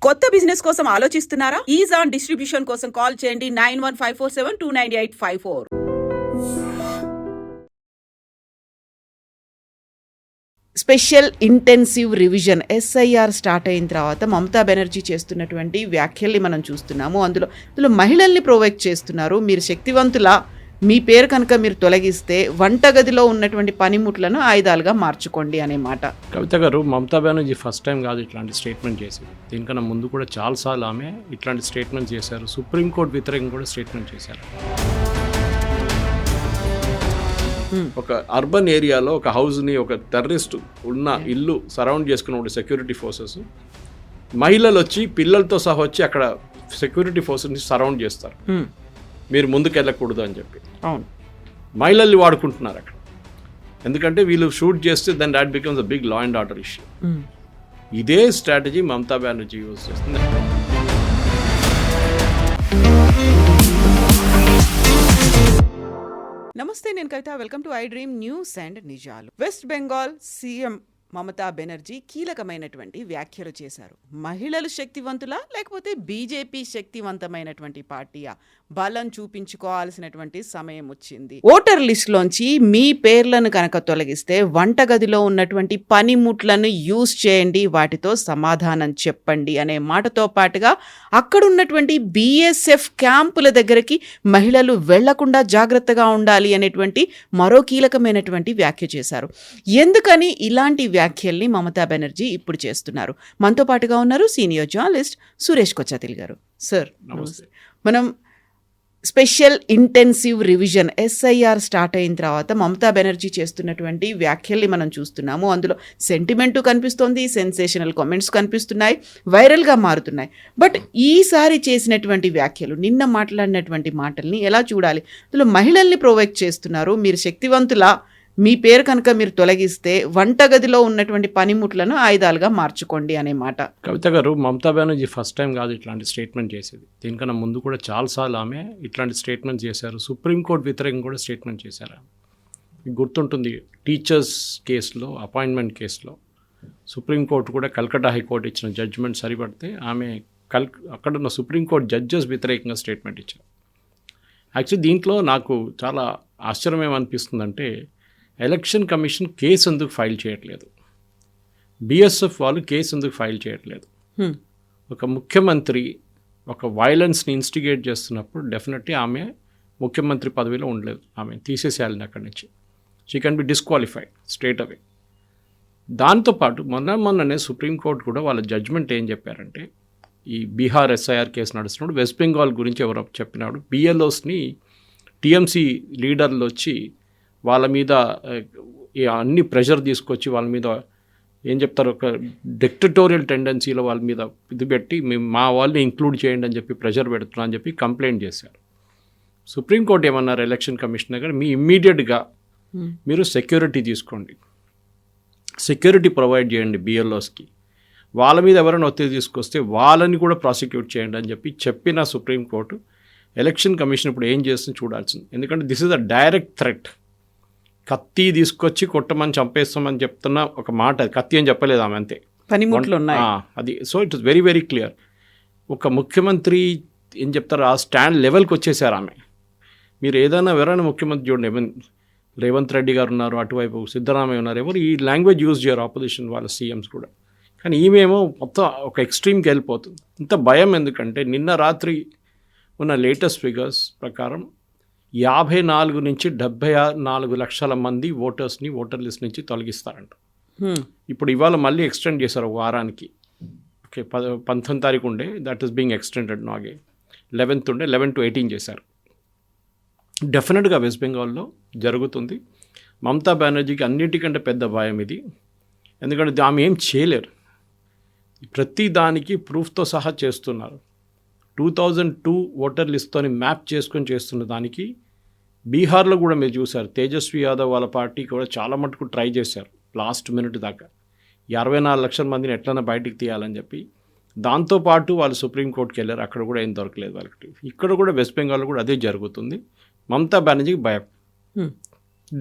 కొత్త బిజినెస్ కోసం ఆలోచిస్తున్నారా? ఈజ్ ఆన్ డిస్ట్రిబ్యూషన్ కోసం కాల్ చేయండి 9154729854. Special intensive revision SIR start అయిన తర్వాత మమతా బెనర్జీ చేస్తున్నటువంటి వ్యాఖ్యల్ని మనం చూస్తున్నాము. అందులో మహిళల్ని ప్రొవోక్ చేస్తున్నారు. మీరు శక్తివంతుల మీ పేరు కనుక మీరు తొలగిస్తే వంటగదిలో ఉన్నటువంటి పనిముట్లను ఆయుధాలుగా మార్చుకోండి అనే మాట. కవిత గారు, మమతా బెనర్జీ ఫస్ట్ టైం కాదు ఇట్లాంటి స్టేట్మెంట్ చేసింది. దీనికన్నా ముందు కూడా చాలాసార్లు ఆమె ఇట్లాంటి స్టేట్మెంట్ చేశారు. సుప్రీంకోర్టు వ్యతిరేకంగా కూడా స్టేట్మెంట్ చేశారు. ఒక అర్బన్ ఏరియాలో ఒక హౌస్ని ఒక టెర్రరిస్ట్ ఉన్న ఇల్లు సరౌండ్ చేసుకున్న సెక్యూరిటీ ఫోర్సెస్ మహిళలు వచ్చి పిల్లలతో సహా వచ్చి అక్కడ సెక్యూరిటీ ఫోర్సెస్ని సరౌండ్ చేస్తారు. మీరు ముందుకు వెళ్ళకూడదు అని చెప్పి మహిళల్ని వాడుకుంటున్నారు అక్కడ. ఎందుకంటే వీళ్ళు షూట్ చేస్తే then that becomes a big law and order issue. ఇదే స్ట్రాటజీ మమతా బెనర్జీ యూజ్ చేస్తుంది. నమస్తే, నేను Kavitha. Welcome to I dream news and నిజాలు. వెస్ట్ బెంగాల్ సీఎం మమతా బెనర్జీ కీలకమైనటువంటి వ్యాఖ్యలు చేశారు. మహిళలు శక్తివంతులా లేకపోతే బీజేపీ శక్తివంతమైనటువంటి పార్టీయా? బలం చూపించుకోవాల్సినటువంటి సమయం వచ్చింది. ఓటర్ లిస్టులోంచి మీ పేర్లను కనుక తొలగిస్తే వంటగదిలో ఉన్నటువంటి పనిముట్లను యూజ్ చేయండి, వాటితో సమాధానం చెప్పండి అనే మాటతో పాటుగా అక్కడున్నటువంటి BSF క్యాంపుల దగ్గరికి మహిళలు వెళ్లకుండా జాగ్రత్తగా ఉండాలి అనేటువంటి మరో కీలకమైనటువంటి వ్యాఖ్య చేశారు. ఎందుకని ఇలాంటి వ్యాఖ్యల్ని మమతా బెనర్జీ ఇప్పుడు చేస్తున్నారు? మనతో పాటుగా ఉన్నారు సీనియర్ జర్నలిస్ట్ సురేష్ కొచ్చాతిల్ గారు. సార్ నమస్తే. మనం special intensive revision SIR start అయిన తర్వాత మమతా బెనర్జీ చేస్తున్నటువంటి వ్యాఖ్యల్ని మనం చూస్తున్నాము. అందులో సెంటిమెంటు కనిపిస్తోంది, సెన్సేషనల్ కామెంట్స్ కనిపిస్తున్నాయి, వైరల్గా మారుతున్నాయి. బట్ ఈసారి చేసినటువంటి వ్యాఖ్యలు, నిన్న మాట్లాడినటువంటి మాటల్ని ఎలా చూడాలి? అందులో మహిళల్ని ప్రొవోక్ చేస్తున్నారు. మీరు శక్తివంతుల మీ పేరు కనుక మీరు తొలగిస్తే వంటగదిలో ఉన్నటువంటి పనిముట్లను ఆయుధాలుగా మార్చుకోండి అనే మాట. కవిత గారు, మమతా బెనర్జీ ఫస్ట్ టైం కాదు ఇట్లాంటి స్టేట్మెంట్ చేసేది. దీనికన్నా ముందు కూడా చాలాసార్లు ఆమె ఇట్లాంటి స్టేట్మెంట్ చేశారు. సుప్రీంకోర్టు వ్యతిరేకంగా కూడా స్టేట్మెంట్ చేశారు. గుర్తుంటుంది, టీచర్స్ కేసులో, అపాయింట్మెంట్ కేసులో సుప్రీంకోర్టు కూడా కల్కట్టా హైకోర్టు ఇచ్చిన జడ్జిమెంట్ సరిపడితే ఆమె అక్కడున్న సుప్రీంకోర్టు జడ్జెస్ వ్యతిరేకంగా స్టేట్మెంట్ ఇచ్చారు. యాక్చువల్లీ దీంట్లో నాకు చాలా ఆశ్చర్యం ఏమనిపిస్తుందంటే, ఎలక్షన్ కమిషన్ కేసు ఎందుకు ఫైల్ చేయట్లేదు, BSF వాళ్ళు కేసు ఎందుకు ఫైల్ చేయట్లేదు? ఒక ముఖ్యమంత్రి ఒక వైలెన్స్ని ఇన్స్టిగేట్ చేస్తున్నప్పుడు డెఫినెట్లీ ఆమె ముఖ్యమంత్రి పదవిలో ఉండలేదు. ఆమె తీసేసేయాలని అక్కడి నుంచి. She can be disqualified straight away. దాంతోపాటు మొన్ననే సుప్రీంకోర్టు కూడా వాళ్ళ జడ్జ్మెంట్ ఏం చెప్పారంటే, ఈ బీహార్ SIR కేసు నడుస్తున్నప్పుడు వెస్ట్ బెంగాల్ గురించి ఎవరో చెప్పినాడు, BLOస్ని TMC లీడర్లు వచ్చి వాళ్ళ మీద అన్ని ప్రెషర్ తీసుకొచ్చి వాళ్ళ మీద ఏం చెప్తారు, ఒక డిక్టటోరియల్ టెండెన్సీలో వాళ్ళ మీద ఇది పెట్టి మా వాళ్ళని ఇంక్లూడ్ చేయండి అని చెప్పి ప్రెషర్ పెడుతున్నా అని చెప్పి కంప్లైంట్ చేశారు. సుప్రీంకోర్టు ఏమన్నారు, ఎలక్షన్ కమిషనర్ గారు, మీ ఇమ్మీడియట్గా మీరు సెక్యూరిటీ తీసుకోండి, సెక్యూరిటీ ప్రొవైడ్ చేయండి BLOస్కి, వాళ్ళ మీద ఎవరైనా ఒత్తిడి తీసుకొస్తే వాళ్ళని కూడా ప్రాసిక్యూట్ చేయండి అని చెప్పిన సుప్రీంకోర్టు ఎలక్షన్ కమిషన్ ఇప్పుడు ఏం చేస్తుంది చూడాల్సింది. ఎందుకంటే this is a direct threat. కత్తి తీసుకొచ్చి కొట్టమని చంపేస్తామని చెప్తున్న ఒక మాట, కత్తి అని చెప్పలేదు ఆమె, అంతే పనిముట్లు ఉన్నాయి అది. So it is very very clear. ఒక ముఖ్యమంత్రి ఏం చెప్తారు, ఆ స్టాండ్ లెవెల్కి వచ్చేసారు ఆమె. మీరు ఎవరైనా ముఖ్యమంత్రి చూడండి, రేవంత్ రెడ్డి గారు ఉన్నారు, అటువైపు సిద్ధరామయ్య ఉన్నారు, ఎవరు ఈ లాంగ్వేజ్ యూజ్ చేయరు, ఆపోజిషన్ వాళ్ళ CMs కూడా. కానీ ఈమెమో మొత్తం ఒక ఎక్స్ట్రీమ్కి వెళ్ళిపోతుంది. ఇంత భయం ఎందుకంటే, నిన్న రాత్రి ఉన్న లేటెస్ట్ ఫిగర్స్ ప్రకారం 54 నుంచి 74 లక్షల మంది ఓటర్స్ని ఓటర్ లిస్ట్ నుంచి తొలగిస్తారంట. ఇప్పుడు ఇవాళ మళ్ళీ ఎక్స్టెండ్ చేశారు వారానికి. ఓకే, 19 తారీఖు ఉండే, దట్ ఈస్ బీయింగ్ ఎక్స్టెండెడ్. నాగే 11th ఉండే, 11 to 18 చేశారు. డెఫినెట్గా వెస్ట్ బెంగాల్లో జరుగుతుంది. మమతా బెనర్జీకి అన్నిటికంటే పెద్ద భయం ఇది. ఎందుకంటే ఆమె ఏం చేయలేరు, ప్రతి దానికి ప్రూఫ్తో సహా చేస్తున్నారు. 2002 ఓటర్ లిస్ట్తోని మ్యాప్ చేసుకొని చేస్తున్న దానికి బీహార్లో కూడా మీరు చూశారు, తేజస్వి యాదవ్ వాళ్ళ పార్టీ కూడా చాలా మటుకు ట్రై చేశారు లాస్ట్ మినిట్ దాకా, 64 లక్షల మందిని ఎట్లన్నా బయటికి తీయాలని చెప్పి. దాంతోపాటు వాళ్ళు సుప్రీంకోర్టుకి వెళ్ళారు, అక్కడ కూడా ఏం దొరకలేదు వాళ్ళకి. ఇక్కడ కూడా వెస్ట్ బెంగాల్లో కూడా అదే జరుగుతుంది. మమతా బెనర్జీకి భయం.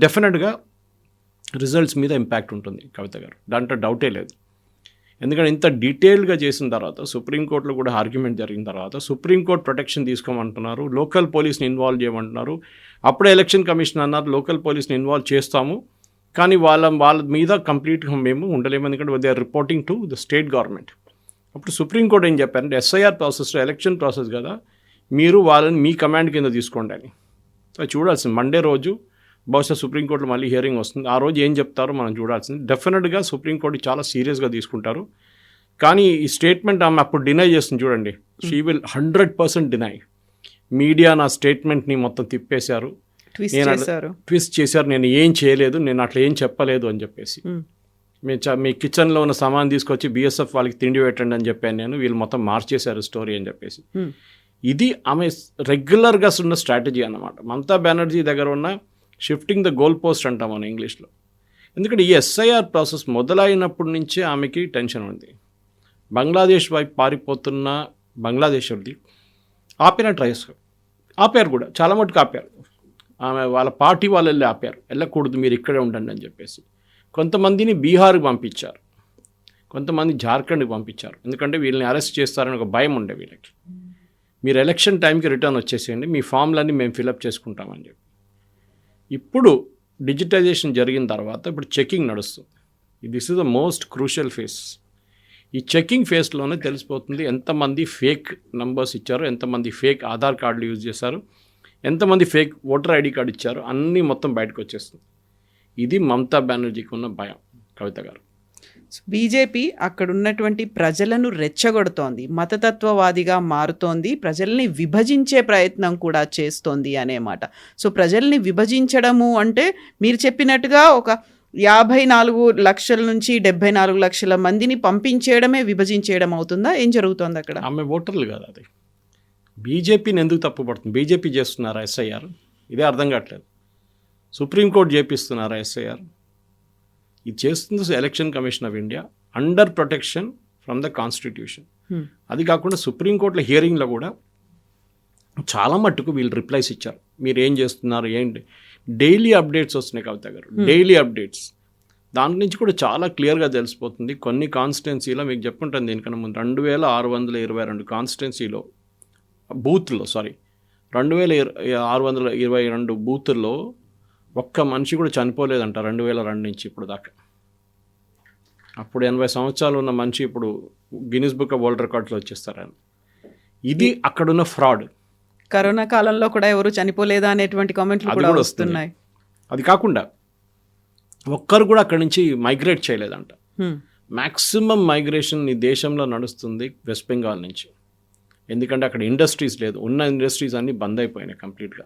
డెఫినెట్గా రిజల్ట్స్ మీద ఇంపాక్ట్ ఉంటుంది కవిత గారు, దాంట్లో డౌటే లేదు. ఎందుకంటే ఇంత డీటెయిల్డ్గా చేసిన తర్వాత సుప్రీంకోర్టులో కూడా ఆర్గ్యుమెంట్ జరిగిన తర్వాత సుప్రీంకోర్టు ప్రొటెక్షన్ తీసుకోమంటున్నారు, లోకల్ పోలీస్ని ఇన్వాల్వ్ చేయమంటున్నారు. అప్పుడే ఎలక్షన్ కమిషన్ అన్నారు లోకల్ పోలీస్ని ఇన్వాల్వ్ చేస్తాము, కానీ వాళ్ళ మీద కంప్లీట్గా మేము ఉండలేము, ఎందుకంటే they are reporting to the state government. అప్పుడు సుప్రీంకోర్టు ఏం చెప్పారంటే ఎస్ఐఆర్ ప్రాసెస్లో ఎలక్షన్ ప్రాసెస్ కదా, మీరు వాళ్ళని మీ కమాండ్ కింద తీసుకోండి అని. అది చూడాల్సింది మండే రోజు బహుశా సుప్రీంకోర్టులో మళ్ళీ హియరింగ్ వస్తుంది. ఆ రోజు ఏం చెప్తారో మనం చూడాల్సింది. డెఫినెట్గా సుప్రీంకోర్టు చాలా సీరియస్గా తీసుకుంటారు. కానీ ఈ స్టేట్మెంట్ ఆమె అప్పుడు డినై చేస్తుంది చూడండి, షీ విల్ 100% డినై. మీడియా నా స్టేట్మెంట్ని మొత్తం తిప్పేశారు, ట్విస్ట్ చేశారు, నేను ఏం చేయలేదు, నేను అట్లా ఏం చెప్పలేదు అని చెప్పేసి. మీ కిచెన్లో ఉన్న సామాన్ తీసుకొచ్చి బీఎస్ఎఫ్ వాళ్ళకి తిండి పెట్టండి అని చెప్పాను నేను, వీళ్ళు మొత్తం మార్చేశారు స్టోరీ అని చెప్పేసి. ఇది ఆమె రెగ్యులర్గా ఉన్న స్ట్రాటజీ అన్నమాట. మమతా బెనర్జీ దగ్గర ఉన్న షిఫ్టింగ్ ద గోల్ పోస్ట్ అంటాం మనం ఇంగ్లీష్లో. ఎందుకంటే ఈ ఎస్ఐఆర్ ప్రాసెస్ మొదలైనప్పటి నుంచే ఆమెకి టెన్షన్ ఉంది. బంగ్లాదేశ్ వైపు పారిపోతున్న బంగ్లాదేశ్ వాళ్ళది ఆపిన ట్రైస్ ఆపారు కూడా, చాలా మటుకు ఆపారు. ఆమె వాళ్ళ పార్టీ వాళ్ళు వెళ్ళి ఆపారు, వెళ్ళకూడదు మీరు ఇక్కడే ఉండండి అని చెప్పేసి. కొంతమందిని బీహార్కి పంపించారు, కొంతమంది జార్ఖండ్కి పంపించారు, ఎందుకంటే వీళ్ళని అరెస్ట్ చేస్తారని ఒక భయం ఉండే వీళ్ళకి. మీరు ఎలక్షన్ టైంకి రిటర్న్ వచ్చేసేయండి, మీ ఫామ్లన్నీ మేము ఫిలప్ చేసుకుంటామని చెప్పి. ఇప్పుడు డిజిటైజేషన్ జరిగిన తర్వాత ఇప్పుడు చెకింగ్ నడుస్తుంది. This is the most crucial face. ఈ చెకింగ్ ఫేస్లోనే తెలిసిపోతుంది ఎంతమంది ఫేక్ నంబర్స్ ఇచ్చారు, ఎంతమంది ఫేక్ ఆధార్ కార్డులు యూజ్ చేశారు, ఎంతమంది ఫేక్ ఓటర్ ఐడి కార్డు ఇచ్చారు, అన్నీ మొత్తం బయటకు వచ్చేస్తుంది. ఇది మమతా బెనర్జీకి ఉన్న భయం. కవిత గారు, బీజేపీ అక్కడ ఉన్నటువంటి ప్రజలను రెచ్చగొడుతోంది, మతతత్వవాదిగా మారుతోంది, ప్రజల్ని విభజించే ప్రయత్నం కూడా చేస్తోంది అనే మాట. సో ప్రజల్ని విభజించడము అంటే మీరు చెప్పినట్టుగా ఒక 54 లక్షల నుంచి 74 లక్షల మందిని పంపించేయడమే విభజించేయడం అవుతుందా? ఏం జరుగుతోంది అక్కడ? ఆమె ఓటర్లు కాదు, అది బీజేపీని ఎందుకు తప్పుపడుతుంది? బీజేపీ చేస్తున్నారా ఎస్ఐఆర్? ఇదే అర్థం కావట్లేదు. సుప్రీంకోర్టు చేపిస్తున్నారా ఎస్ఐఆర్? ఇది చేస్తుంది election commission of India under protection from the constitution. అది కాకుండా సుప్రీంకోర్టులో హియరింగ్లో కూడా చాలా మట్టుకు వీళ్ళు రిప్లైస్ ఇచ్చారు. మీరు ఏం చేస్తున్నారు, ఏంటి, డైలీ అప్డేట్స్ వస్తున్నాయి కవిత గారు, డైలీ అప్డేట్స్. దాని నుంచి కూడా చాలా క్లియర్గా తెలిసిపోతుంది. కొన్ని కాన్స్టిట్యున్సీలో మీకు చెప్పుంటాను దీనికన్నా ముందు 2622 కాన్స్టిట్యున్సీలో బూత్లో 2622 బూతుల్లో ఒక్క మనిషి కూడా చనిపోలేదంట 2002 నుంచి ఇప్పుడు దాకా. అప్పుడు 80 సంవత్సరాలు ఉన్న మనిషి ఇప్పుడు గిన్నిస్ బుక్ ఆఫ్ వరల్డ్ రికార్డ్స్లో వచ్చేస్తారని. ఇది అక్కడున్న ఫ్రాడ్. కరోనా కాలంలో కూడా ఎవరు చనిపోలేదా అనేటువంటి కామెంట్లు కూడా వస్తున్నాయి. అది కాకుండా ఒక్కరు కూడా అక్కడి నుంచి మైగ్రేట్ చేయలేదంట. మ్యాక్సిమం మైగ్రేషన్ ఈ దేశంలో నడుస్తుంది వెస్ట్ బెంగాల్ నుంచి. ఎందుకంటే అక్కడ ఇండస్ట్రీస్ లేదు, ఉన్న ఇండస్ట్రీస్ అన్నీ బంద్ అయిపోయినాయి కంప్లీట్గా.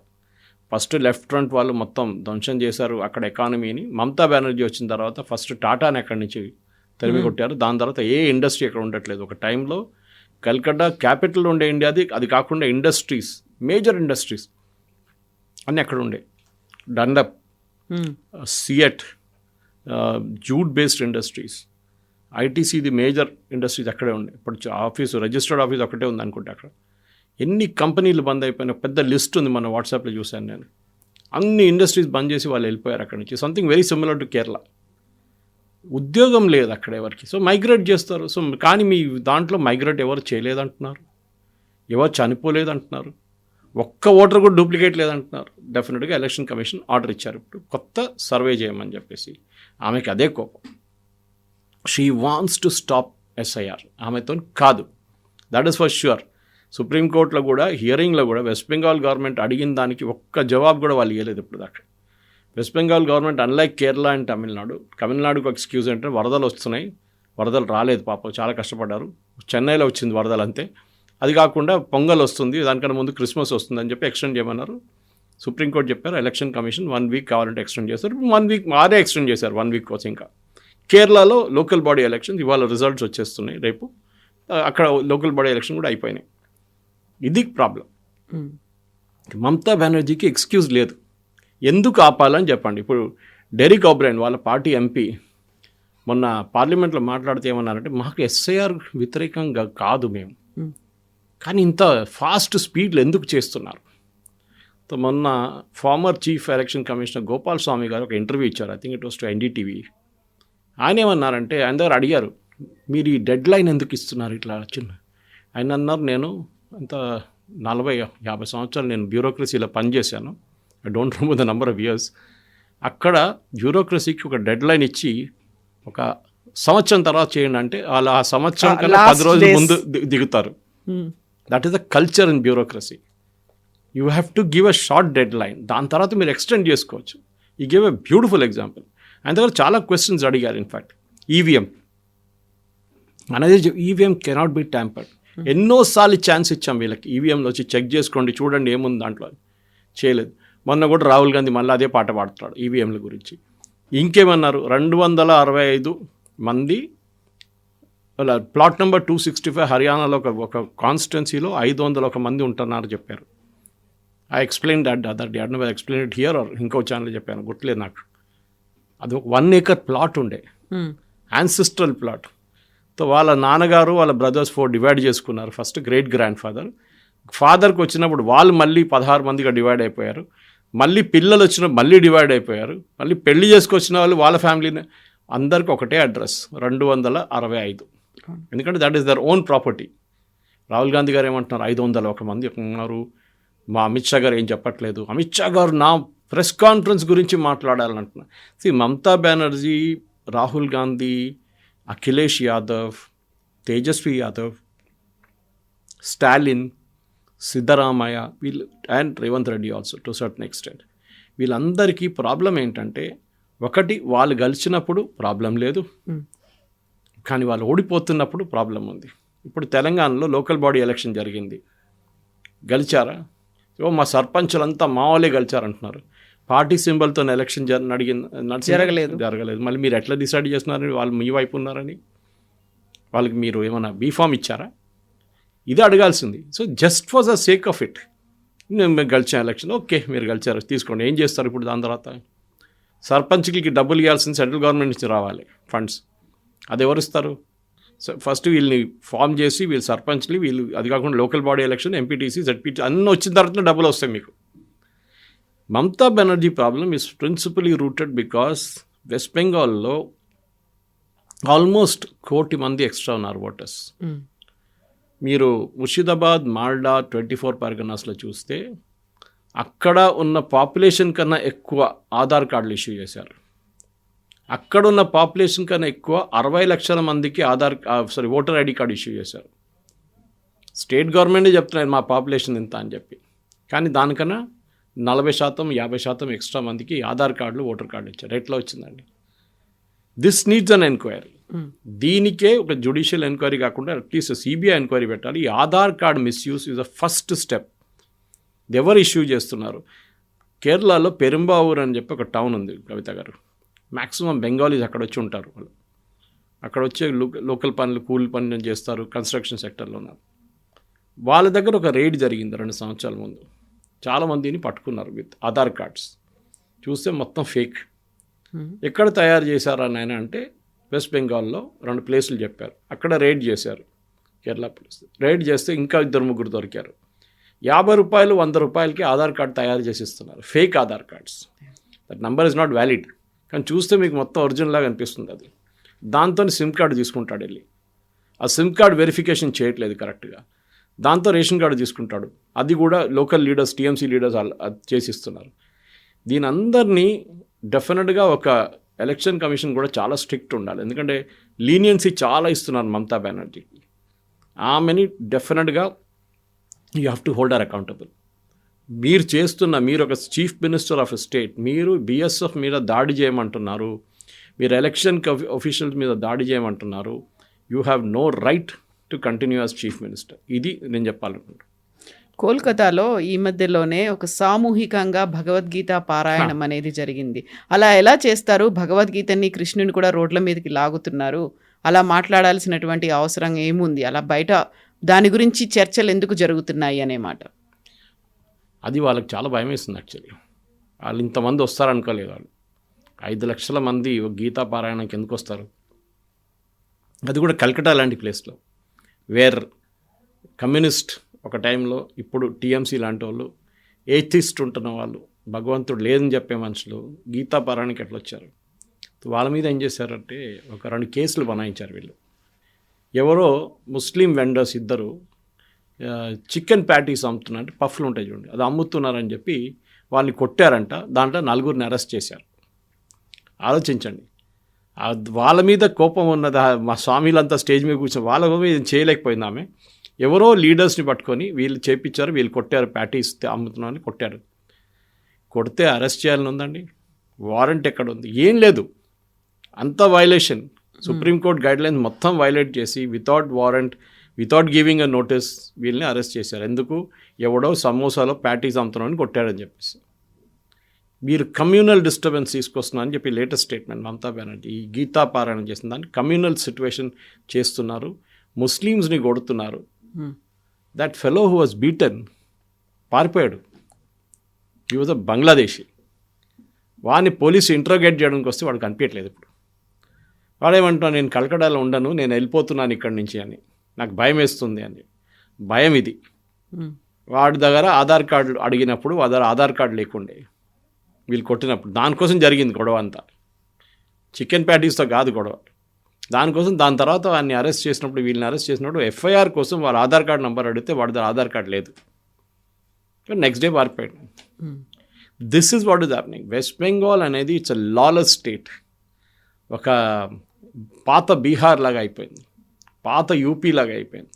ఫస్ట్ లెఫ్ట్ ఫ్రంట్ వాళ్ళు మొత్తం ధ్వంసం చేశారు అక్కడ ఎకానమీని. మమతా బెనర్జీ వచ్చిన తర్వాత ఫస్ట్ టాటాని అక్కడి నుంచి తరిమి కొట్టారు. దాని తర్వాత ఏ ఇండస్ట్రీ అక్కడ ఉండట్లేదు. ఒక టైంలో కల్కట్టా క్యాపిటల్ ఉండే ఇండియాది, అది కాకుండా ఇండస్ట్రీస్, మేజర్ ఇండస్ట్రీస్ అన్నీ అక్కడ ఉండే. Dunlop, CEAT, jute based industries, ఐటీసీది మేజర్ ఇండస్ట్రీస్ అక్కడే ఉండే. ఇప్పుడు ఆఫీసు, రిజిస్టర్డ్ ఆఫీస్ ఒకటే ఉంది అనుకుంటే అక్కడ. ఎన్ని కంపెనీలు బంద్ అయిపోయిన పెద్ద లిస్ట్ ఉంది, మన వాట్సాప్లో చూశాను నేను. అన్ని ఇండస్ట్రీస్ బంద్ చేసి వాళ్ళు వెళ్ళిపోయారు అక్కడి నుంచి. Something very similar to Kerala. ఉద్యోగం లేదు అక్కడ ఎవరికి. సో మైగ్రేట్ చేస్తారు. సో కానీ మీ దాంట్లో మైగ్రేట్ ఎవరు చేయలేదంటున్నారు, ఎవరు చనిపోలేదంటున్నారు, ఒక్క ఓటర్ కూడా డూప్లికేట్ లేదంటున్నారు. డెఫినెట్గా ఎలక్షన్ కమిషన్ ఆర్డర్ ఇచ్చారు ఇప్పుడు కొత్త సర్వే చేయమని చెప్పేసి. ఆమెకి అదే కోపం. She wants to stop SIR. ఆమెతో కాదు, దట్ ఈస్ ఫర్ ష్యూర్. సుప్రీంకోర్టులో కూడా హియరింగ్లో కూడా వెస్ట్ బెంగాల్ గవర్నమెంట్ అడిగిన దానికి ఒక్క జవాబు కూడా వాళ్ళు ఇవ్వలేదు ఇప్పుడు దాకా. West Bengal government unlike Kerala and తమిళనాడుకు ఎక్స్క్యూజ్ అంటే వరదలు వస్తున్నాయి, వరదలు రాలేదు పాపం, చాలా కష్టపడ్డారు. చెన్నైలో వచ్చింది వరదలు అంతే. అది కాకుండా పొంగల్ వస్తుంది, దానికన్నా ముందు క్రిస్మస్ వస్తుంది అని చెప్పి ఎక్స్టెండ్ చేయమన్నారు. సుప్రీంకోర్టు చెప్పారు ఎలక్షన్ కమిషన్ 1 వీక్ కావాలంటే ఎక్స్టెండ్ చేస్తారు. 1 వీక్ ఆరే ఎక్స్టెండ్ చేశారు, 1 వీక్ కోసం. ఇంకా కేరళలో లోకల్ బాడీ ఎలక్షన్స్ ఇవాళ రిజల్ట్స్ వచ్చేస్తున్నాయి రేపు. అక్కడ లోకల్ బాడీ ఎలక్షన్ కూడా అయిపోయినాయి. ఇది ప్రాబ్లం. మమతా బెనర్జీకి ఎక్స్క్యూజ్ లేదు. ఎందుకు ఆపాలని చెప్పండి. ఇప్పుడు డెరిక్ ఓబ్రైన్ వాళ్ళ పార్టీ ఎంపీ మొన్న పార్లమెంట్లో మాట్లాడితే ఏమన్నారంటే, మాకు ఎస్ఐఆర్ వ్యతిరేకంగా కాదు మేము, కానీ ఇంత ఫాస్ట్ స్పీడ్లో ఎందుకు చేస్తున్నారు. మొన్న former chief election commissioner Gopal Swami గారు ఒక ఇంటర్వ్యూ ఇచ్చారు. I think it was to NDTV. ఆయన ఏమన్నారంటే, ఆయన దగ్గర అడిగారు మీరు ఈ డెడ్ లైన్ ఎందుకు ఇస్తున్నారు ఇట్లా చిన్న. ఆయన అన్నారు, నేను అంత 40-50 సంవత్సరాలు నేను బ్యూరోక్రసీలో పనిచేశాను. I don't remember the number of years. అక్కడ బ్యూరోక్రసీకి ఒక డెడ్ లైన్ ఇచ్చి ఒక సంవత్సరం తర్వాత చేయండి అంటే వాళ్ళు ఆ సంవత్సరం కన్నా 10 రోజుల ముందు దిగుతారు. That is the culture in bureaucracy. You have to give a short dead line, దాని తర్వాత మీరు ఎక్స్టెండ్ చేసుకోవచ్చు. ఈ గివ్ ఎ బ్యూటిఫుల్ ఎగ్జాంపుల్. ఆయన దగ్గర చాలా క్వశ్చన్స్ అడిగారు. ఇన్ఫ్యాక్ట్ ఈవీఎం అనేది, ఈవీఎం కెనాట్ బి ట్యాంపర్డ్. ఎన్నోసార్లు ఛాన్స్ ఇచ్చాం వీళ్ళకి, ఈవీఎంలో వచ్చి చెక్ చేసుకోండి, చూడండి ఏముంది దాంట్లో. చేయలేదు. మొన్న కూడా రాహుల్ గాంధీ మళ్ళీ అదే పాట పాడుతున్నాడు ఈవీఎంల గురించి. ఇంకేమన్నారు, 265 మంది ప్లాట్ నెంబర్ 265 హర్యానాలో ఒక కాన్స్టిట్యున్సీలో 501 మంది ఉంటున్నారు చెప్పారు. I explain that other day. I explain it here or ఇంకో ఛానల్ చెప్పాను, గుర్తులేదు నాకు. అది ఒక 1 acre ప్లాట్ ఉండే, యాన్సిస్ట్రల్ ప్లాట్. సో వాళ్ళ నాన్నగారు వాళ్ళ బ్రదర్స్ 4 డివైడ్ చేసుకున్నారు. ఫస్ట్ గ్రేట్ గ్రాండ్ ఫాదర్కి వచ్చినప్పుడు వాళ్ళు మళ్ళీ 16 మందిగా డివైడ్ అయిపోయారు. మళ్ళీ పిల్లలు వచ్చినప్పుడు మళ్ళీ డివైడ్ అయిపోయారు. మళ్ళీ పెళ్లి చేసుకొచ్చిన వాళ్ళు వాళ్ళ ఫ్యామిలీని, అందరికి ఒకటే అడ్రస్ 265. ఎందుకంటే that is their own property. Rahul Gandhi గారు ఏమంటున్నారు, 501 మంది ఉన్నారు, మా అమిత్ షా గారు ఏం చెప్పట్లేదు. అమిత్ షా గారు నా ప్రెస్ కాన్ఫరెన్స్ గురించి మాట్లాడాలంటున్నారు. మమతా బెనర్జీ, రాహుల్ గాంధీ, అఖిలేష్ యాదవ్, తేజస్వి యాదవ్, స్టాలిన్, సిద్ధరామయ్య, వీళ్ళు and Revanth Reddy also to certain extent, వీళ్ళందరికీ ప్రాబ్లం ఏంటంటే, ఒకటి వాళ్ళు గెలిచినప్పుడు ప్రాబ్లం లేదు, కానీ వాళ్ళు ఓడిపోతున్నప్పుడు ప్రాబ్లం ఉంది. ఇప్పుడు తెలంగాణలో లోకల్ బాడీ ఎలక్షన్ జరిగింది, గెలిచారా? మా సర్పంచులంతా మా వాళ్ళే గెలిచారంటున్నారు. పార్టీ సింబల్తో ఎలక్షన్ జరగలేదు. మళ్ళీ మీరు ఎట్లా డిసైడ్ చేస్తున్నారని, వాళ్ళు మీ వైపు ఉన్నారని వాళ్ళకి మీరు ఏమైనా బీఫామ్ ఇచ్చారా? ఇది అడగాల్సింది. So just for the sake of it, మేము గెలిచాం ఎలక్షన్, ఓకే మీరు గెలిచారు, తీసుకోండి. ఏం చేస్తారు ఇప్పుడు దాని తర్వాత? సర్పంచ్కి డబ్బులు ఇవ్వాల్సింది సెంట్రల్ గవర్నమెంట్ నుంచి రావాలి ఫండ్స్, అది ఎవరు ఇస్తారు? సో ఫస్ట్ వీళ్ళని ఫామ్ చేసి వీళ్ళు సర్పంచ్లు, వీళ్ళు అది కాకుండా local body election, MPTC, ZPT అన్నీ వచ్చిన తర్వాత డబ్బులు వస్తాయి మీకు. Mamata Banerjee problem is principally rooted because west బెంగాల్లో ఆల్మోస్ట్ 1 కోటి మంది ఎక్స్ట్రా ఉన్నారు ఓటర్స్. మీరు ముర్షిదాబాద్, మాల్డా, 24 పర్గనాస్లో చూస్తే అక్కడ ఉన్న పాపులేషన్ కన్నా ఎక్కువ ఆధార్ కార్డులు ఇష్యూ చేశారు. అక్కడ ఉన్న పాపులేషన్ కన్నా ఎక్కువ 60 లక్షల మందికి ఓటర్ ఐడి కార్డు ఇష్యూ చేశారు. స్టేట్ గవర్నమెంటే చెప్తున్నారు మా పాపులేషన్ ఇంత అని చెప్పి, కానీ దానికన్నా 40%, 50% ఎక్స్ట్రా మందికి ఆధార్ కార్డులు, ఓటర్ కార్డు ఇచ్చారు. ఎట్లా వచ్చిందండి? This needs an enquiry. దీనికే ఒక జ్యుడిషియల్ ఎంక్వైరీ కాకుండా అట్లీస్ట్ సిబిఐ ఎంక్వైరీ పెట్టాలి. ఈ Aadhaar card misuse is the first step. ఎవరు ఇష్యూ చేస్తున్నారు? కేరళలో పెరుంబావూర్ అని చెప్పి ఒక టౌన్ ఉంది కవిత గారు. మ్యాక్సిమం బెంగాలీస్ అక్కడ వచ్చి ఉంటారు. వాళ్ళు అక్కడ వచ్చే లోకల్ పనులు, కూలి పనులు చేస్తారు, కన్స్ట్రక్షన్ సెక్టర్లో ఉన్నారు. వాళ్ళ దగ్గర ఒక రైడ్ జరిగింది 2 సంవత్సరాల ముందు. చాలామందిని పట్టుకున్నారు విత్ ఆధార్ కార్డ్స్. చూస్తే మొత్తం ఫేక్. ఎక్కడ తయారు చేశారని ఆయన అంటే వెస్ట్ బెంగాల్లో 2 ప్లేసులు చెప్పారు. అక్కడ రైడ్ చేశారు కేరళ పోలీస్. రైడ్ చేస్తే ఇంకా 2-3 దొరికారు. 50 రూపాయలు, 100 రూపాయలకి ఆధార్ కార్డ్ తయారు చేసి ఇస్తున్నారు, fake Aadhaar cards. That number is not valid, కానీ చూస్తే మీకు మొత్తం ఒరిజినల్ లాగా అనిపిస్తుంది అది. దాంతో సిమ్ కార్డు తీసుకుంటాడు వెళ్ళి. ఆ సిమ్ కార్డ్ వెరిఫికేషన్ చేయట్లేదు కరెక్ట్గా. దాంతో రేషన్ కార్డు తీసుకుంటాడు, అది కూడా లోకల్ లీడర్స్, టీఎంసీ లీడర్స్ చేసిస్తున్నారు. దీని అందరినీ డెఫినెట్గా ఒక ఎలక్షన్ కమిషన్ కూడా చాలా స్ట్రిక్ట్ ఉండాలి. ఎందుకంటే లీనియన్సీ చాలా ఇస్తున్నారు మమతా బెనర్జీకి. ఆమెని డెఫినెట్గా you have to hold or accountable. మీరు ఒక chief minister of a state, మీరు బిఎస్ఎఫ్ మీద దాడి చేయమంటున్నారు, మీరు ఎలక్షన్ ఆఫీషియల్స్ మీద దాడి చేయమంటున్నారు. You have no right to continue as chief minister. ఇది నేను చెప్పాలనుకుంటున్నాను. కోల్కతాలో ఈ మధ్యలోనే ఒక సామూహికంగా భగవద్గీత పారాయణం అనేది జరిగింది. అలా ఎలా చేస్తారు? భగవద్గీతని, కృష్ణుని కూడా రోడ్ల మీదకి లాగుతున్నారు. అలా మాట్లాడాల్సినటువంటి అవసరం ఏముంది? అలా బయట దాని గురించి చర్చలు ఎందుకు జరుగుతున్నాయి అనే మాట. అది వాళ్ళకి చాలా భయం వేస్తుంది. యాక్చువల్లీ వాళ్ళు ఇంతమంది వస్తారనుకోలేదు. వాళ్ళు 5 లక్షల మంది గీతా పారాయణకి ఎందుకు వస్తారు? అది కూడా కల్కటా లాంటి ప్లేస్లో, వేర్ కమ్యూనిస్ట్ ఒక టైంలో, ఇప్పుడు టీఎంసీ లాంటి వాళ్ళు, ఏథిస్ట్ ఉంటున్న వాళ్ళు, భగవంతుడు లేదని చెప్పే మనుషులు గీతా పారాయణకి ఎట్లా వచ్చారు? వాళ్ళ మీద ఏం చేశారంటే ఒక 2 కేసులు బనాయించారు వీళ్ళు. ఎవరో ముస్లిం వెండర్స్ ఇద్దరు చికెన్ ప్యాటీస్ అమ్ముతున్నారు, పఫ్లు ఉంటాయి చూడండి, అది అమ్ముతున్నారని చెప్పి వాళ్ళని కొట్టారంట. దాంట్లో 4గురిని అరెస్ట్ చేశారు. ఆలోచించండి, వాళ్ళ మీద కోపం ఉన్నది. మా స్వామిలంతా స్టేజ్ మీద కూర్చొని వాళ్ళ మీద చేయలేకపోయింది ఆమె. ఎవరో లీడర్స్ని పట్టుకొని వీళ్ళు చేపించారు, వీళ్ళు కొట్టారు, ప్యాటీస్ అమ్ముతున్నారని కొట్టారు. కొడితే అరెస్ట్ చేయాలని ఉందండి, వారెంట్ ఎక్కడ ఉంది? ఏం లేదు, అంత వైలేషన్. సుప్రీంకోర్టు గైడ్లైన్స్ మొత్తం వైలేట్ చేసి without warrant, without giving a notice వీళ్ళని అరెస్ట్ చేశారు. ఎందుకు? ఎవడో సమోసాలో ప్యాటీస్ అమ్ముతున్నారని కొట్టాడని చెప్పేసి. మీరు కమ్యూనల్ డిస్టర్బెన్స్ తీసుకొస్తున్నారని చెప్పి లేటెస్ట్ స్టేట్మెంట్ మమతా బెనర్జీ ఈ గీతా పారాయణ చేసిన దాన్ని కమ్యూనల్ సిచ్యువేషన్ చేస్తున్నారు, ముస్లిమ్స్ని కొడుతున్నారు. That fellow who was beaten పారిపోయాడు. He was a Bangladeshi. వాడిని పోలీసు ఇంట్రోగేట్ చేయడానికి వస్తే వాడు కనిపించట్లేదు. ఇప్పుడు వాడేమంటున్నాను, నేను కలకడాలో ఉండను, నేను వెళ్ళిపోతున్నాను ఇక్కడి నుంచి అని, నాకు భయం వేస్తుంది అని. భయం ఇది. వాడి దగ్గర ఆధార్ కార్డు అడిగినప్పుడు వాడి ఆధార్ కార్డు లేకుండే వీళ్ళు కొట్టినప్పుడు. దానికోసం జరిగింది గొడవ అంతా. చికెన్ ప్యాటీస్తో కాదు గొడవ, దానికోసం. దాని తర్వాత వాడిని అరెస్ట్ చేసినప్పుడు, వీళ్ళని అరెస్ట్ చేసినప్పుడు ఎఫ్ఐఆర్ కోసం వాళ్ళ ఆధార్ కార్డు నెంబర్ అడిగితే వాడి దగ్గర ఆధార్ కార్డు లేదు. నెక్స్ట్ డే పారిపోయాడు. This is what is happening. West Bengal అనేది ఇట్స్ అ లాలెస్ స్టేట్. ఒక పాత బీహార్ లాగా అయిపోయింది, పాత యూపీ లాగా అయిపోయింది.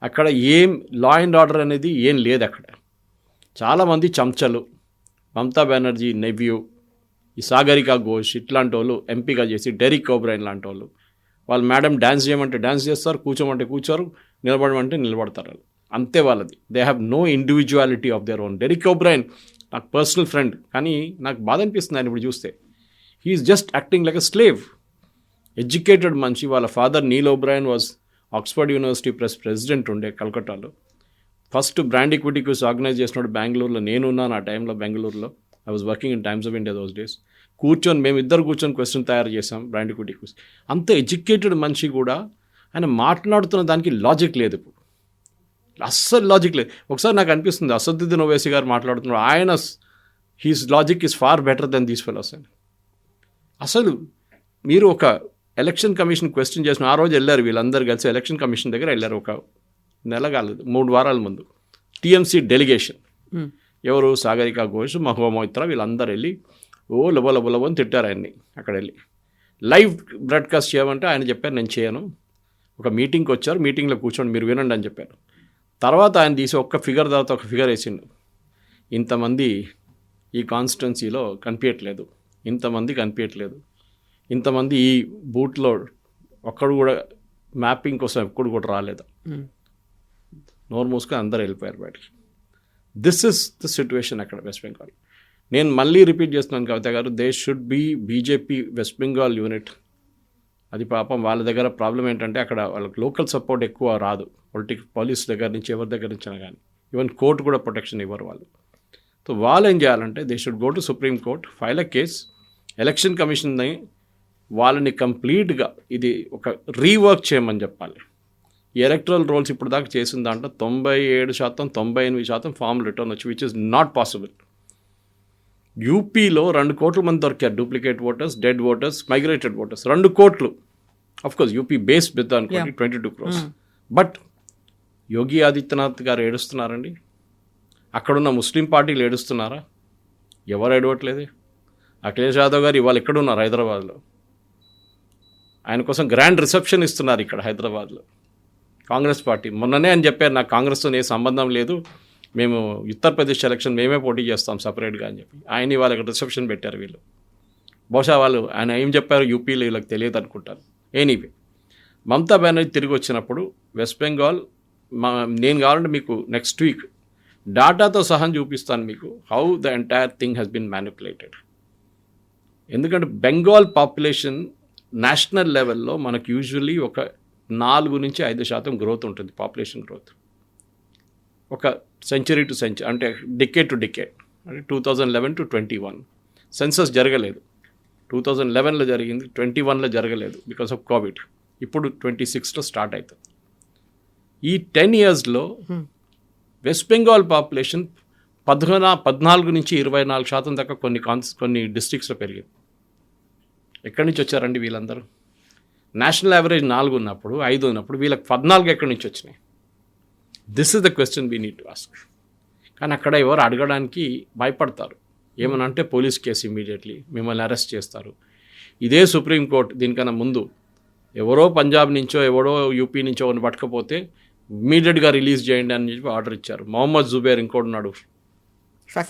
అక్కడ ఏం లా అండ్ ఆర్డర్ అనేది ఏం లేదు. అక్కడ చాలామంది చంచలు, మమతా బెనర్జీ నెవ్యూ, ఈ సాగరికా ఘోష్ ఇట్లాంటి వాళ్ళు ఎంపీగా చేసి, డెరిక్ ఓబ్రైన్ లాంటి వాళ్ళు, వాళ్ళు మేడం డ్యాన్స్ చేయమంటే డ్యాన్స్ చేస్తారు, కూర్చోమంటే కూర్చోరు, నిలబడమంటే నిలబడతారు. అంతే వాళ్ళది. They have no individuality of their own. Derek O'Brien నాకు పర్సనల్ ఫ్రెండ్, కానీ నాకు బాధ అనిపిస్తుంది ఆయన ఇప్పుడు చూస్తే. He is just acting like a slave. Educated మనిషి. వాళ్ళ father Neil O'Brien was Oxford University president ఉండే కలకట్టాలో. First brand equity quiz organise చేసినప్పుడు బెంగళూరులో నేనున్నాను. ఆ టైంలో బెంగళూరులో I was working in Times of India those days. కూర్చొని మేమిద్దరు కూర్చొని క్వశ్చన్ తయారు చేసాం బ్రాండ్ ఈక్విటీ క్విజ్. అంత ఎడ్యుకేటెడ్ మనిషి కూడా ఆయన మాట్లాడుతున్న దానికి లాజిక్ లేదు. ఇప్పుడు అస్సలు లాజిక్ లేదు. ఒకసారి నాకు అనిపిస్తుంది అసదుద్దీన్ ఓవైసీ గారు మాట్లాడుతున్నారు, ఆయన his logic is far better than these fellows అని. అసలు మీరు ఒక ఎలక్షన్ కమిషన్ క్వశ్చన్ చేసిన ఆ రోజు వెళ్ళారు వీళ్ళందరూ కలిసి ఎలక్షన్ కమిషన్ దగ్గర వెళ్ళారు. ఒక నెల కాలేదు, 3 వారాల ముందు టీఎంసీ డెలిగేషన్. ఎవరు? సాగరికా ఘోష్, మహువా మొయిత్రా, వీళ్ళందరూ వెళ్ళి లబో అని తిట్టారు ఆయన్ని. అక్కడ వెళ్ళి లైవ్ బ్రాడ్కాస్ట్ చేయమంటే ఆయన చెప్పారు నేను చేయను. ఒక మీటింగ్కి వచ్చారు, మీటింగ్లో కూర్చోండి మీరు వినండి అని చెప్పారు. తర్వాత ఆయన తీసి ఒక్క ఫిగర్ తర్వాత ఒక ఫిగర్ వేసిండు. ఇంతమంది ఈ కాన్స్టిట్యున్సీలో కనిపించట్లేదు, ఇంతమంది కనిపించట్లేదు, ఇంతమంది ఈ బూట్లో ఒక్కడు కూడా మ్యాపింగ్ కోసం ఎప్పుడు కూడా రాలేదు. నోరు మూసుకొని అందరూ వెళ్ళిపోయారు బయటికి. దిస్ ఇస్ ద సిచ్యువేషన్ అక్కడ వెస్ట్ బెంగాల్. నేను మళ్ళీ రిపీట్ చేస్తున్నాను కవిత గారు, they should be BJP west Bengal unit. అది పాపం వాళ్ళ దగ్గర ప్రాబ్లం ఏంటంటే అక్కడ వాళ్ళకి లోకల్ సపోర్ట్ ఎక్కువ రాదు. పోలీస్ దగ్గర నుంచి ఎవరి దగ్గర నుంచి అయినా కానీ, ఈవెన్ కోర్టు కూడా ప్రొటెక్షన్ ఇవ్వరు వాళ్ళు. సో వాళ్ళు ఏం చేయాలంటే they should go to Supreme Court, file a case. Election కమిషన్ని వాళ్ళని కంప్లీట్గా ఇది ఒక రీవర్క్ చేయమని చెప్పాలి. ఈ ఎలక్ట్రల్ రోల్స్ ఇప్పుడు దాకా చేసిన దాంట్లో 97%, 98% ఫామ్ రిటర్న్ వచ్చి, విచ్ ఇస్ నాట్ పాసిబుల్. యూపీలో 2 కోట్ల మంది దొరికారు, duplicate voters, dead voters, migrated voters. 2 కోట్లు. అఫ్కోర్స్ యూపీ బేస్ పెద్ద అనుకోండి, 22 crores. బట్ యోగి ఆదిత్యనాథ్ గారు ఏడుస్తున్నారండి. అక్కడున్న ముస్లిం పార్టీలు ఏడుస్తున్నారా? ఎవరు ఏడవట్లేదే. అఖిలేష్ యాదవ్ గారు ఇవాళ ఎక్కడున్నారు? హైదరాబాద్లో. ఆయన కోసం గ్రాండ్ రిసెప్షన్ ఇస్తున్నారు ఇక్కడ హైదరాబాద్లో. కాంగ్రెస్ పార్టీ మొన్ననే అని చెప్పారు, నాకు కాంగ్రెస్తో ఏ సంబంధం లేదు, మేము ఉత్తరప్రదేశ్ ఎలక్షన్ మేమే పోటీ చేస్తాం సపరేట్గా అని చెప్పి ఆయన ఇవాళ ఇక్కడ రిసెప్షన్ పెట్టారు వీళ్ళు. బహుశా వాళ్ళు ఆయన ఏం చెప్పారు యూపీలో వీళ్ళకి తెలియదు అనుకుంటారు. ఎనీవే, మమతా బెనర్జీ తిరిగి వచ్చినప్పుడు వెస్ట్ బెంగాల్ నేను కావాలంటే మీకు నెక్స్ట్ వీక్ డాటాతో సహా చూపిస్తాను మీకు how the entire thing has been manipulated. ఎందుకంటే బెంగాల్ పాపులేషన్ నేషనల్ లెవెల్లో మనకు యూజువల్లీ ఒక 4 నుంచి 5% గ్రోత్ ఉంటుంది, పాపులేషన్ గ్రోత్. ఒక సెంచరీ టు సెంచరీ, అంటే డికేడ్ టు డికేడ్, అంటే 2011 to 21 సెన్సస్ జరగలేదు. 2011లో జరిగింది, 21లో జరగలేదు బికాస్ ఆఫ్ కోవిడ్. ఇప్పుడు 26లో స్టార్ట్ అవుతుంది. ఈ 10 yearsలో వెస్ట్ బెంగాల్ పాపులేషన్ 14 నుంచి 24% దాకా కొన్ని డిస్ట్రిక్ట్స్లో పెరిగింది. ఎక్కడి నుంచి వచ్చారండి వీళ్ళందరూ? నేషనల్ యావరేజ్ 4 ఉన్నప్పుడు 5 ఉన్నప్పుడు వీళ్ళకి 14 ఎక్కడి నుంచి వచ్చినాయి? This is the question we need to ask. కానీ అక్కడ ఎవరు అడగడానికి భయపడతారు. ఏమనంటే పోలీస్ కేసు ఇమీడియట్లీ మిమ్మల్ని అరెస్ట్ చేస్తారు. ఇదే సుప్రీంకోర్టు దీనికన్నా ముందు ఎవరో పంజాబ్ నుంచో ఎవరో యూపీ నుంచో ఎవరిని పట్టకపోతే ఇమీడియట్గా రిలీజ్ చేయండి అని చెప్పి ఆర్డర్ ఇచ్చారు. మొహమ్మద్ జుబేర్ ఇంకోడున్నాడు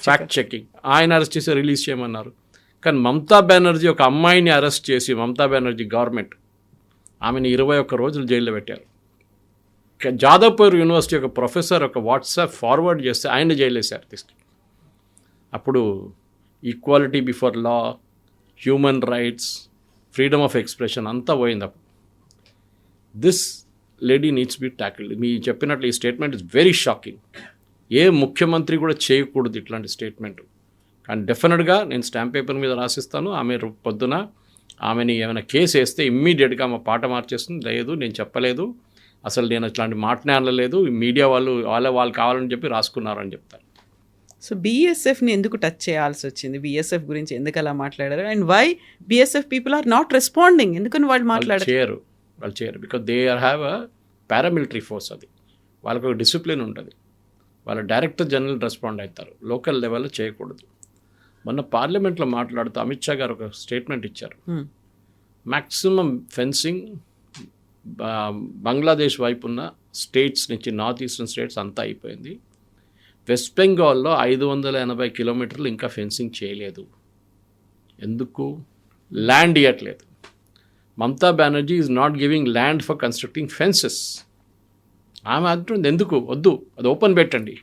ఫ్యాక్ట్ చెకింగ్, ఆయన అరెస్ట్ చేసి రిలీజ్ చేయమన్నారు. కానీ మమతా బెనర్జీ ఒక అమ్మాయిని అరెస్ట్ చేసి మమతా బెనర్జీ గవర్నమెంట్ ఆమెను 21 రోజులు జైల్లో పెట్టారు. జాదవ్పూర్ యూనివర్సిటీ ఒక ప్రొఫెసర్ ఒక వాట్సాప్ ఫార్వర్డ్ చేస్తే ఆయన జైలు వేశారు తీసుకెళ్ళి. అప్పుడు equality before law, human rights, freedom of expression అంతా పోయింది. అప్పుడు this lady needs be tackled. మీ చెప్పినట్లు ఈ స్టేట్మెంట్ ఇస్ వెరీ షాకింగ్. ఏ ముఖ్యమంత్రి కూడా చేయకూడదు ఇట్లాంటి స్టేట్మెంట్. కానీ డెఫినెట్గా నేను స్టాంప్ పేపర్ మీద రాసిస్తాను. ఆమె పొద్దున ఆమెని ఏమైనా కేసు వేస్తే ఇమ్మీడియట్గా ఆమె పాట మార్చేస్తుంది. లేదు నేను చెప్పలేదు, అసలు నేను అట్లాంటి మాటనే అనలేదు, మీడియా వాళ్ళు కావాలని చెప్పి రాసుకున్నారని చెప్తారు. సో బీఎస్ఎఫ్ని ఎందుకు టచ్ చేయాల్సి వచ్చింది? బీఎస్ఎఫ్ గురించి ఎందుకు అలా మాట్లాడారు? And why BSF people are not responding? ఎందుకని వాళ్ళు మాట్లాడారు? వాళ్ళు చేయరు because they are have a paramilitary force. అది వాళ్ళకు ఒక డిసిప్లిన్ ఉంటుంది. వాళ్ళ డైరెక్టర్ జనరల్ రెస్పాండ్ అవుతారు. లోకల్ లెవెల్లో చేయకూడదు. మొన్న పార్లమెంట్లో మాట్లాడుతూ అమిత్ షా గారు ఒక స్టేట్మెంట్ ఇచ్చారు. మ్యాక్సిమం ఫెన్సింగ్ బంగ్లాదేశ్ వైపు ఉన్న స్టేట్స్ నుంచి నార్త్ ఈస్టర్న్ స్టేట్స్ అంతా అయిపోయింది. వెస్ట్ బెంగాల్లో 580 కిలోమీటర్లు ఇంకా ఫెన్సింగ్ చేయలేదు. ఎందుకు? ల్యాండ్ ఇవ్వట్లేదు. Mamata Banerjee is not giving land for constructing fences. ఆమె అంటుంది ఎందుకు వద్దు, అది ఓపెన్ పెట్టండి.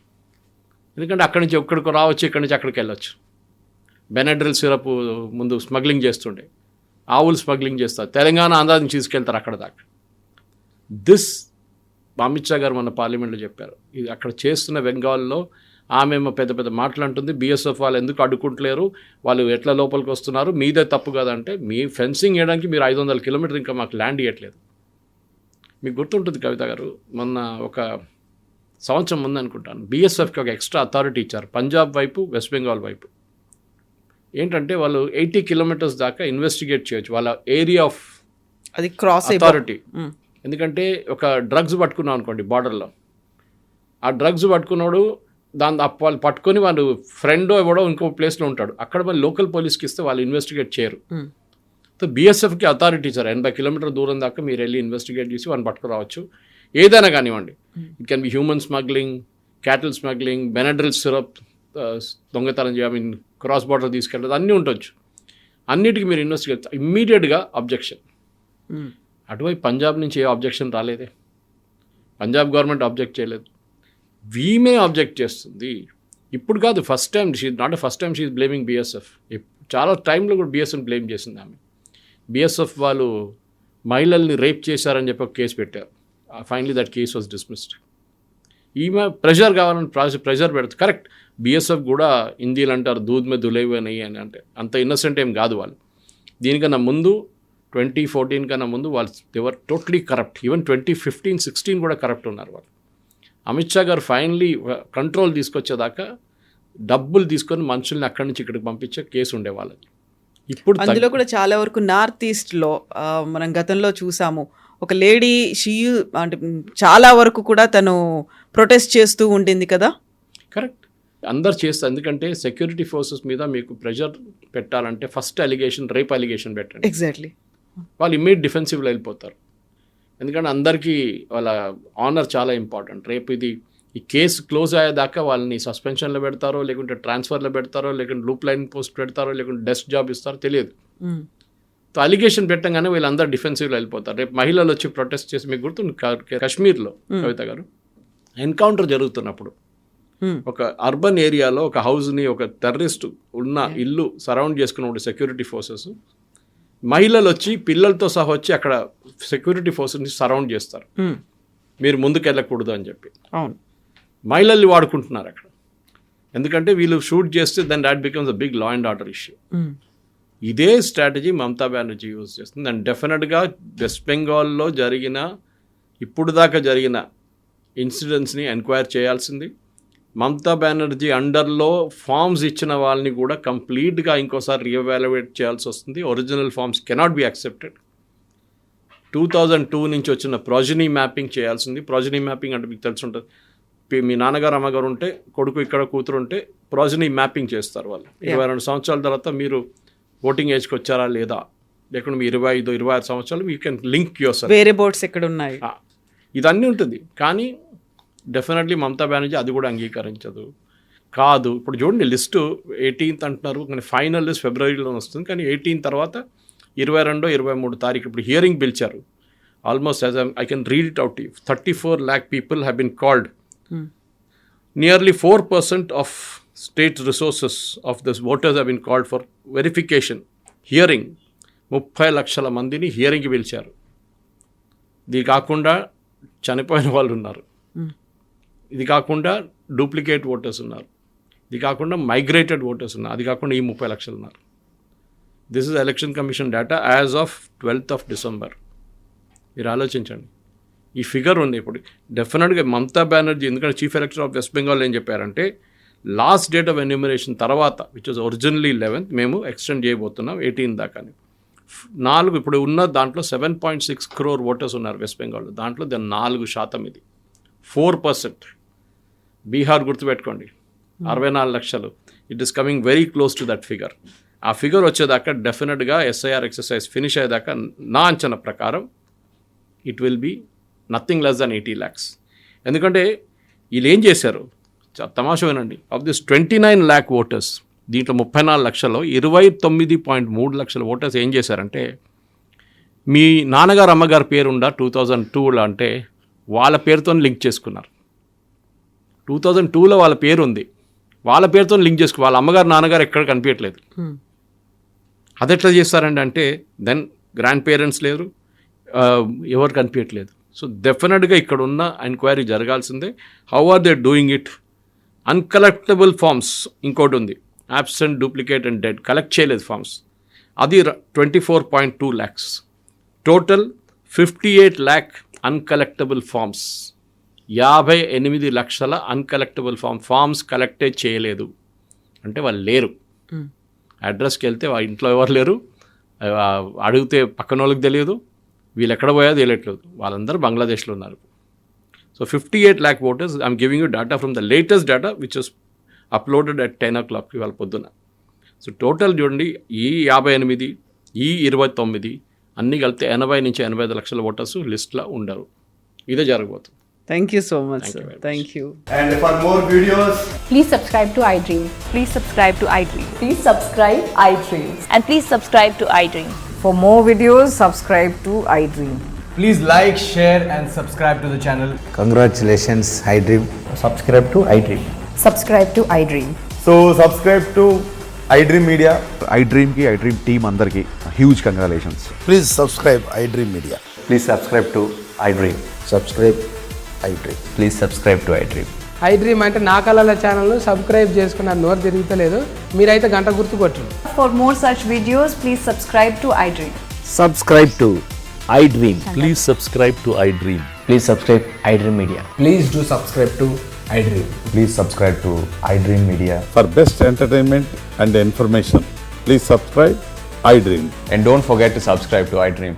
ఎందుకంటే అక్కడి నుంచి ఎక్కడికి రావచ్చు, ఇక్కడి నుంచి అక్కడికి వెళ్ళొచ్చు. బెనడ్రిల్ సిరప్ ముందు స్మగ్లింగ్ చేస్తుండే, ఆవులు స్మగ్లింగ్ చేస్తారు. తెలంగాణ ఆంధ్ర నుంచి తీసుకెళ్తారు అక్కడ దాకా. దిస్ అమిత్ షా గారు మన పార్లమెంట్లో చెప్పారు. ఇది అక్కడ చేస్తున్న బెంగాల్లో ఆమె పెద్ద పెద్ద మాటలు అంటుంది. బీఎస్ఎఫ్ వాళ్ళు ఎందుకు అడ్డుకుంటలేరు, వాళ్ళు ఎట్లా లోపలికి వస్తున్నారు, మీదే తప్పు కదంటే మీ ఫెన్సింగ్ వేయడానికి మీరు 500 కిలోమీటర్లు ఇంకా మాకు ల్యాండ్ ఇవ్వట్లేదు. మీకు గుర్తుంటుంది కవిత గారు, మొన్న ఒక సంవత్సరం ముందు అనుకుంటాను బీఎస్ఎఫ్కి ఒక ఎక్స్ట్రా అథారిటీ ఇచ్చారు పంజాబ్ వైపు వెస్ట్ బెంగాల్ వైపు. ఏంటంటే వాళ్ళు 80 కిలోమీటర్స్ దాకా ఇన్వెస్టిగేట్ చేయొచ్చు వాళ్ళ ఏరియా ఆఫ్ అది క్రాస్ అథారిటీ. ఎందుకంటే ఒక డ్రగ్స్ పట్టుకున్నాం అనుకోండి బార్డర్లో, ఆ డ్రగ్స్ పట్టుకున్నాడు వాళ్ళు పట్టుకొని వాళ్ళు ఫ్రెండ్ ఎవడో ఇంకో ప్లేస్లో ఉంటాడు, అక్కడ వాళ్ళు లోకల్ పోలీస్కి ఇస్తే వాళ్ళు ఇన్వెస్టిగేట్ చేయరు. సో బీఎస్ఎఫ్కి అథారిటీ ఇచ్చారు 80 కిలోమీటర్ దూరం దాకా మీరు వెళ్ళి ఇన్వెస్టిగేట్ చేసి వాళ్ళని పట్టుకురావచ్చు. ఏదైనా కానివ్వండి, it can be human smuggling, cattle smuggling, Benadryl syrup దొంగతనం చేయడం, క్రాస్ బార్డర్ తీసుకెళ్ళదు, అన్నీ ఉండొచ్చు. అన్నిటికీ మీరు ఇన్వెస్టిగేట్ ఇమ్మీడియట్గా అబ్జెక్షన్. అటువైపు పంజాబ్ నుంచి ఏ అబ్జెక్షన్ రాలేదే, పంజాబ్ గవర్నమెంట్ ఆబ్జెక్ట్ చేయలేదు, వీమే ఆబ్జెక్ట్ చేస్తుంది. ఇప్పుడు కాదు, first time not first time she is blaming BSF. చాలా టైంలో కూడా బీఎస్ఎఫ్ బ్లేమ్ చేసింది ఆమె. బీఎస్ఎఫ్ వాళ్ళు మహిళల్ని రేప్ చేశారని చెప్పి ఒక కేసు పెట్టారు. Finally that case was dismissed. ఈమె ప్రెషర్ కావాలని ప్రెషర్ పెడుతుంది. కరెక్ట్, బీఎస్ఎఫ్ కూడా హిందీలు అంటారు దూద్ మే దులేవి అని అంటే అంత ఇన్నసెంట్ ఏం కాదు వాళ్ళు. దీనికన్నా ముందు 2014 కన్నా ముందు వాళ్ళు దేవర్ టోటలీ కరప్ట్. ఈవెన్ 2015-16 కూడా కరప్ట్ ఉన్నారు వాళ్ళు. అమిత్ షా గారు ఫైనలీ కంట్రోల్ తీసుకొచ్చేదాకా డబ్బులు తీసుకొని మనుషుల్ని అక్కడి నుంచి ఇక్కడికి పంపించే కేసు ఉండేవాళ్ళది. ఇప్పుడు అందులో కూడా చాలా వరకు నార్త్ ఈస్ట్లో మనం గతంలో చూసాము. ఒక లేడీ అంటే చాలా వరకు కూడా తను ప్రొటెస్ట్ చేస్తూ ఉండింది కదా. కరెక్ట్, అందరు చేస్తారు. ఎందుకంటే సెక్యూరిటీ ఫోర్సెస్ మీద మీకు ప్రెషర్ పెట్టాలంటే ఫస్ట్ అలిగేషన్ రేప్ అలిగేషన్ పెట్టండి. ఎగ్జాక్ట్లీ, వాళ్ళు ఇమ్మీడియట్ డిఫెన్సివ్లో వెళ్ళిపోతారు. ఎందుకంటే అందరికీ వాళ్ళ ఆనర్ చాలా ఇంపార్టెంట్. రేపు ఈ కేసు క్లోజ్ అయ్యేదాకా వాళ్ళని సస్పెన్షన్లో పెడతారో, లేకుంటే ట్రాన్స్ఫర్లో పెడతారో, లేకుంటే లూప్ లైన్ పోస్ట్ పెడతారో, లేకుంటే డెస్క్ జాబ్ ఇస్తారో తెలియదు. సో అలిగేషన్ పెట్టంగానే వీళ్ళందరూ డిఫెన్సివ్లో వెళ్ళిపోతారు. రేపు మహిళలు వచ్చి ప్రొటెస్ట్ చేసి, మీకు గుర్తుంది కాశ్మీర్లో కవిత గారు ఎన్కౌంటర్ జరుగుతున్నప్పుడు ఒక అర్బన్ ఏరియాలో ఒక హౌస్ని ఒక టెర్రరిస్ట్ ఉన్న ఇల్లు సరౌండ్ చేసుకున్న సెక్యూరిటీ ఫోర్సెస్ మహిళలు వచ్చి పిల్లలతో సహా వచ్చి అక్కడ సెక్యూరిటీ ఫోర్సెస్ని సరౌండ్ చేస్తారు, మీరు ముందుకు వెళ్ళకూడదు అని చెప్పి. అవును, మహిళల్ని వాడుకుంటున్నారు అక్కడ. ఎందుకంటే వీళ్ళు షూట్ చేస్తే then that becomes a big law and order issue. ఇదే స్ట్రాటజీ మమతా బెనర్జీ యూజ్ చేస్తుంది. అండ్ డెఫినెట్గా వెస్ట్ బెంగాల్లో ఇప్పుడు దాకా జరిగిన ఇన్సిడెంట్స్ని ఎంక్వైరీ చేయాల్సింది. మమతా బెనర్జీ అండర్లో ఫామ్స్ ఇచ్చిన వాళ్ళని కూడా కంప్లీట్గా ఇంకోసారి రీఎవాల్యుయేట్ చేయాల్సి వస్తుంది. Original forms cannot be accepted. 2002 నుంచి వచ్చిన ప్రాజనీ మ్యాపింగ్ చేయాల్సింది. ప్రాజనీ మ్యాపింగ్ అంటే మీకు తెలిసి ఉంటుంది, మీ నాన్నగారు అమ్మగారు ఉంటే కొడుకు ఇక్కడ కూతురు ఉంటే ప్రాజనీ మ్యాపింగ్ చేస్తారు వాళ్ళు. 22 సంవత్సరాల తర్వాత మీరు ఓటింగ్ ఏజ్కి వచ్చారా లేదా, లేకుంటే మీ 25, 26 సంవత్సరాలు you can link your self. వేరే బోర్డ్స్ ఎక్కడ ఉన్నాయి, ఇదన్నీ ఉంటుంది. కానీ డెఫినెట్లీ మమతా బెనర్జీ అది కూడా అంగీకరించదు. కాదు ఇప్పుడు చూడండి లిస్టు 18th అంటున్నారు, కానీ ఫైనల్ లిస్ట్ ఫిబ్రవరిలో వస్తుంది. కానీ 18 తర్వాత 22, 23 తారీఖు ఇప్పుడు హియరింగ్ పిలిచారు. Almost as I can read it out, 34 lakh people have been called. Nearly 4% of state resources of this voters have been called for verification hearing. 30 లక్షల మందిని హియరింగ్కి పిలిచారు. ఇది కాకుండా చనిపోయిన వాళ్ళు ఉన్నారు, ఇది కాకుండా డూప్లికేట్ ఓటర్స్ ఉన్నారు, ఇది కాకుండా మైగ్రేటెడ్ ఓటర్స్ ఉన్నారు, అది కాకుండా ఈ 30 లక్షలు ఉన్నారు. This is election commission data as of 12th December. మీరు ఆలోచించండి, ఈ ఫిగర్ ఉంది. ఇప్పుడు డెఫినెట్గా మమతా బెనర్జీ, ఎందుకంటే చీఫ్ ఎలక్టర్ ఆఫ్ వెస్ట్ బెంగాల్ ఏం చెప్పారంటే లాస్ట్ డేట్ ఆఫ్ ఎన్యూమరేషన్ తర్వాత, విచ్ వాజ్ ఒరిజినల్లీ 11th, మేము ఎక్స్టెండ్ చేయబోతున్నాం 18 దాకా. ఇప్పుడు ఉన్న దాంట్లో 7.6 crore ఓటర్స్ ఉన్నారు వెస్ట్ బెంగాల్లో. దాంట్లో 4% ఇది 4%. బీహార్ గుర్తుపెట్టుకోండి 64 లక్షలు. It is coming very close to that figure. ఆ ఫిగర్ వచ్చేదాకా డెఫినెట్గా ఎస్ఐఆర్ ఎక్సర్సైజ్ ఫినిష్ అయ్యేదాకా నా అంచనా ప్రకారం it will be nothing less than 80 lakhs. ఎందుకంటే వీళ్ళు ఏం చేశారు, తమాషా వినండి, ఆఫ్ దిస్ 29 lakh ఓటర్స్, దీంట్లో 34 లక్షల్లో 29.3 లక్షల ఓటర్స్ ఏం చేశారంటే, మీ నాన్నగారు అమ్మగారి పేరు ఉందా 2002లో అంటే వాళ్ళ పేరుతో లింక్ చేసుకున్నారు. 2002లో వాళ్ళ పేరు ఉంది, వాళ్ళ పేరుతో లింక్ చేసుకు, వాళ్ళ అమ్మగారు నాన్నగారు ఎక్కడ కనిపించట్లేదు. అది ఎట్లా చేస్తారండి అంటే, దెన్ గ్రాండ్ పేరెంట్స్ లేరు, ఎవరు కనిపించట్లేదు. సో డెఫినెట్గా ఇక్కడ ఉన్న ఎంక్వైరీ జరగాల్సిందే. How are they doing it? Uncollectable forms ఇంకోటి ఉంది, absent, duplicate and dead, collect చేయలేదు ఫార్మ్స్, అది 24.2 lakhs. Total 58 lakh uncollectable forms. 58 లక్షల అన్కలెక్టబుల్ ఫార్మ్స్ కలెక్టే చేయలేదు. అంటే వాళ్ళు లేరు. అడ్రస్కి వెళ్తే వాళ్ళ ఇంట్లో ఎవరు లేరు, అడిగితే పక్కన వాళ్ళకి తెలియదు, వీళ్ళు ఎక్కడ పోయా తెలియట్లేదు, వాళ్ళందరూ బంగ్లాదేశ్లో ఉన్నారు. So 58 lakh voters, I'm giving you data from the latest data which is uploaded at 10 o'clock ఇవాళ పొద్దున. సో టోటల్ చూడండి, ఈ 58, ఈ 29 అన్నీ కలిపితే 80 నుంచి 85 లక్షల ఓటర్స్ లిస్ట్లో ఉండరు. ఇదే జరగబోతుంది. Thank you so much sir. Thank you. And for more videos, Please subscribe to iDream. Please subscribe to iDream. Please subscribe iDream. And please subscribe to iDream. For more videos, subscribe to iDream. please like, share and subscribe to the channel. Congratulations, iDream. Subscribe to iDream. Subscribe to iDream. So subscribe to iDream Media. iDream ki iDream team andarki huge congratulations. Please subscribe iDream Media. Please subscribe to iDream. Subscribe iDream. Please subscribe to iDream. iDream అంటే నా కళల ఛానల్ను subscribe చేసుకున్న నోరు తిరుగుతలేదు, మీరైతే గంట గుర్తు కొట్టండి. For more such videos, please subscribe to iDream. Subscribe to iDream. Please subscribe to iDream. Please subscribe iDream Media. Please do subscribe to iDream. Please subscribe to iDream Media. For best entertainment and information, please subscribe iDream. And don't forget to subscribe to iDream.